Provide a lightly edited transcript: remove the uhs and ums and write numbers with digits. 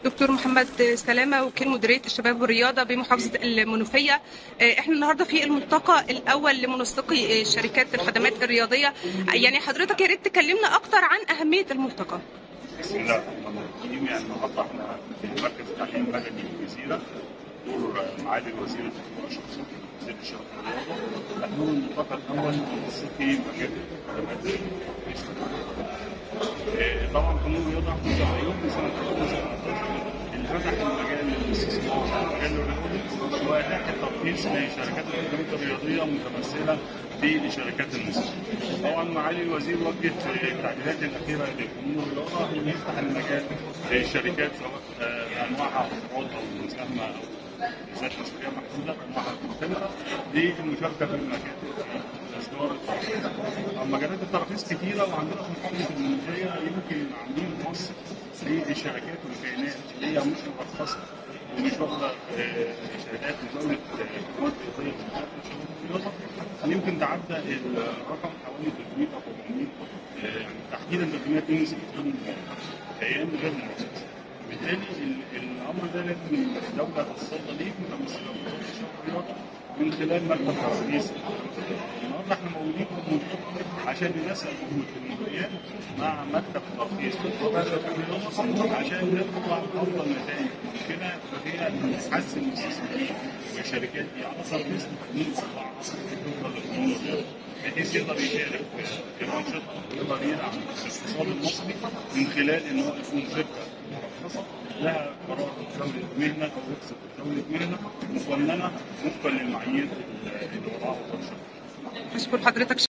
دكتور محمد سلامة، وكيل مديرية الشباب والرياضة بمحافظة المنوفية. احنا النهارده في الملتقى الأول لمنسقي شركات الخدمات الرياضية. يعني حضرتك يا ريت تكلمنا أكتر عن أهمية الملتقى. بسم الله الرحمن الرحيم. يعني النهارده احنا في مركز التعليم المدني في الجزيرة، دور معالي الوزير الدكتور اشرف صبحي وزير الشباب والرياضة، تحضير الملتقى الأول لمنسقي مجال الخدمات الرياضية. طبعا قانون الرياضة 11 يوم من سنة 2017 اللي فتح المجال للاستثمار والمجال الرياضي واتاح الترخيص لشركات الخدمات الرياضية متمثلة في شركات النسل. طبعا معالي الوزير وجه في التعديلات الأخيرة لقانون الرياضة إنه يفتح المجال للشركات سواء أنواعها أفراد أو مساهمة أو ذات مسؤولية محدودة أنواعها مختلفة للمشاركة في المكاتب في إصدار الترخيص. مجالات التراخيص كتيرة وعندنا في محافظة المنوفية يمكن عاملين مصر للشركات والكيانات اللي هي مش مرخصة ومش واخدة شهادات مزاولة خدمات رياضية في وزارة الشباب والرياضة. يمكن تعدى الرقم حوالي 300 أو 400 تحديدا 362 كيان غير مرخص. بالتالي الأمر ده لازم الدولة تتصدى ليه متمثلة في وزارة الشباب والرياضة من خلال مكتب ترخيص. النهارده احنا موجودين في المنطقه عشان ننسق جهود المديريات مع مكتب ترخيص عشان نطلع افضل نتائج ممكنه وهي نحسن المستثمرين والشركات دي على ترخيص تكون استطاعه توصل للقانون الرياضي بحيث يقدر يشارك في الانشطه ويقدر يدعم الاقتصاد المصري من خلال ان هو يكون شركه مرخصه لها قرار دولة مهنة أو رخصة دولة مهنة مقننة وفقا للمعايير اللي وضعها وزارة الشباب. أشكر حضرتك.